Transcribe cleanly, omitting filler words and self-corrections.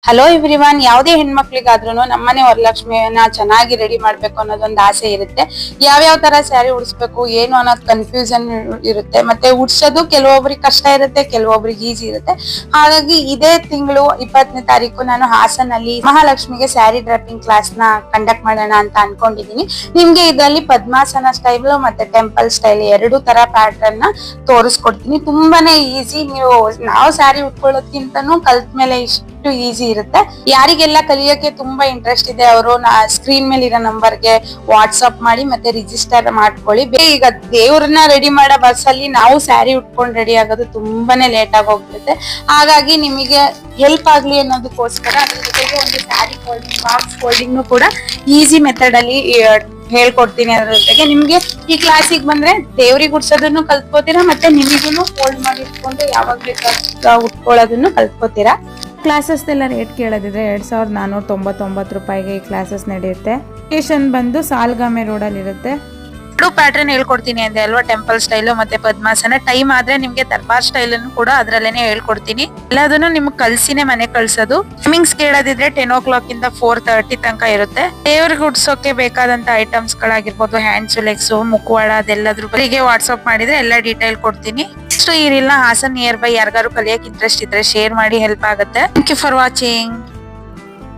Hello everyone, ಯಾವುದೇ ಹೆಣ್ಮಕ್ಳಿಗಾದ್ರೂ ನಮ್ಮನೆ ವರಲಕ್ಷ್ಮಿಯನ್ನ ಚೆನ್ನಾಗಿ ರೆಡಿ ಮಾಡ್ಬೇಕು ಅನ್ನೋದೊಂದು ಆಸೆ ಇರುತ್ತೆ. ಯಾವ್ಯಾವ ತರ ಸ್ಯಾರಿ ಉಡಿಸ್ಬೇಕು ಏನು ಅನ್ನೋದು ಕನ್ಫ್ಯೂಷನ್ ಇರುತ್ತೆ. ಮತ್ತೆ ಉಡ್ಸೋದು ಕೆಲವೊಬ್ರಿಗೆ ಕಷ್ಟ ಇರುತ್ತೆ, ಕೆಲವೊಬ್ರಿಗೆ ಈಸಿ ಇರುತ್ತೆ. ಹಾಗಾಗಿ ಇದೇ ತಿಂಗಳು 20ನೇ ತಾರೀಕು ನಾನು ಹಾಸನಲ್ಲಿ ಮಹಾಲಕ್ಷ್ಮಿಗೆ ಸ್ಯಾರಿ ಡ್ರಾಪಿಂಗ್ ಕ್ಲಾಸ್ ನ ಕಂಡಕ್ಟ್ ಮಾಡೋಣ ಅಂತ ಅನ್ಕೊಂಡಿದೀನಿ. ನಿಮ್ಗೆ ಇದರಲ್ಲಿ ಪದ್ಮಾಸನ ಸ್ಟೈಲ್ ಮತ್ತೆ ಟೆಂಪಲ್ ಸ್ಟೈಲ್ ಎರಡು ತರ ಪ್ಯಾಟರ್ನ್ ನ ತೋರಿಸ್ಕೊಡ್ತೀನಿ. ತುಂಬಾನೇ ಈಸಿ. ನಾವು ಸ್ಯಾರಿ ಉಟ್ಕೊಳ್ಳೋದ್ಕಿಂತನೂ ಕಲ್ತ ಮೇಲೆ ಇಷ್ಟು ಈಸಿ ಇರುತ್ತೆ. ಯಾರಿಗೆಲ್ಲ ಕಲಿಯೋಕೆ ತುಂಬಾ ಇಂಟ್ರೆಸ್ಟ್ ಇದೆ ಅವರು ಸ್ಕ್ರೀನ್ ಮೇಲೆ ಇರೋ ನಂಬರ್ಗೆ ವಾಟ್ಸ್ಆಪ್ ಮಾಡಿ ಮತ್ತೆ ರಿಜಿಸ್ಟರ್ ಮಾಡ್ಕೊಳ್ಳಿ. ಈಗ ದೇವ್ರನ್ನ ರೆಡಿ ಮಾಡೋ ಬಸ್ ಅಲ್ಲಿ ನಾವು ಸ್ಯಾರಿ ಉಟ್ಕೊಂಡು ರೆಡಿ ಆಗೋದು ತುಂಬಾನೇ ಲೇಟ್ ಆಗಿ ಹೋಗ್ಬಿಡುತ್ತೆ. ಹಾಗಾಗಿ ನಿಮಗೆ ಹೆಲ್ಪ್ ಆಗ್ಲಿ ಅನ್ನೋದಕ್ಕೋಸ್ಕರ ಅದ್ರ ಜೊತೆಗೆ ಒಂದು ಸ್ಯಾರಿ ಫೋಲ್ಡಿಂಗ್, ಬಾಕ್ಸ್ ಫೋಲ್ಡಿಂಗ್ ಕೂಡ ಈಸಿ ಮೆಥಡ್ ಅಲ್ಲಿ ಹೇಳ್ಕೊಡ್ತೀನಿ. ಅದ್ರ ಜೊತೆಗೆ ನಿಮ್ಗೆ ಈ ಕ್ಲಾಸಿಗೆ ಬಂದ್ರೆ ದೇವ್ರಿಗೆ ಉಡ್ಸೋದನ್ನು ಕಲ್ತ್ಕೋತೀರಾ, ಮತ್ತೆ ನಿಮಗೂ ಫೋಲ್ಡ್ ಮಾಡಿ ಇಟ್ಕೊಂಡು ಯಾವಾಗ ಬೇಕಾದ ಉಟ್ಕೊಳ್ಳೋದನ್ನು ಕಲ್ತ್ಕೋತೀರಾ. ಕ್ಲಾಸಸ್ ಎಲ್ಲ ರೇಟ್ ಕೇಳೋದಿದ್ರೆ 2499 ರೂಪಾಯಿಗೆ ಈ ಕ್ಲಾಸಸ್ ನಡೆಯುತ್ತೆ. ಲೊಕೇಶನ್ ಬಂದು ಸಾಲ್ಗಾಮೆ ರೋಡಲ್ಲಿ ಇರುತ್ತೆ. ಎರಡು ಪ್ಯಾಟರ್ನ್ ಹೇಳ್ಕೊಡ್ತೀನಿ ಅಂದೆ ಅಲ್ವಾ, ಟೆಂಪಲ್ ಸ್ಟೈಲ್ ಮತ್ತೆ ಪದ್ಮಾಸನ. ಟೈಮ್ ಆದ್ರೆ ನಿಮ್ಗೆ ದರ್ಬಾರ್ ಸ್ಟೈಲ್ ಅನ್ನು ಕೂಡ ಅದ್ರಲ್ಲೇನೆ ಹೇಳ್ಕೊಡ್ತೀನಿ. ಎಲ್ಲದನ್ನು ನಿಮ್ಗೆ ಕಲ್ಸಿನೇ ಮನೆ ಕಳ್ಸೋದು. ಟೈಮಿಂಗ್ಸ್ ಕೇಳೋದಿದ್ರೆ 10 o'clock ಇಂದ 4:30 ತನಕ ಇರುತ್ತೆ. ದೇವ್ರಿಗೆ ಉಡ್ಸೋಕೆ ಬೇಕಾದಂತ ಐಟಮ್ಸ್ ಗಳಾಗಿರ್ಬೋದು, ಹ್ಯಾಂಡ್ಸ್, ಲೆಗ್ಸ್, ಮುಖವಾಡ, ಅದೆಲ್ಲದ್ರ ಬಗ್ಗೆ ವಾಟ್ಸ್ಆಪ್ ಮಾಡಿದ್ರೆ ಎಲ್ಲ ಡೀಟೇಲ್ ಕೊಡ್ತೀನಿ. ಈ ರೀಲ್ನ ಹಾಸನ್ ನಿಯರ್ ಬೈ ಯಾರಿಗಾರು ಕಲಿಯಕ್ಕೆ ಇಂಟ್ರೆಸ್ಟ್ ಇದ್ರೆ ಶೇರ್ ಮಾಡಿ, ಹೆಲ್ಪ್ ಆಗುತ್ತೆ. Thank you for watching.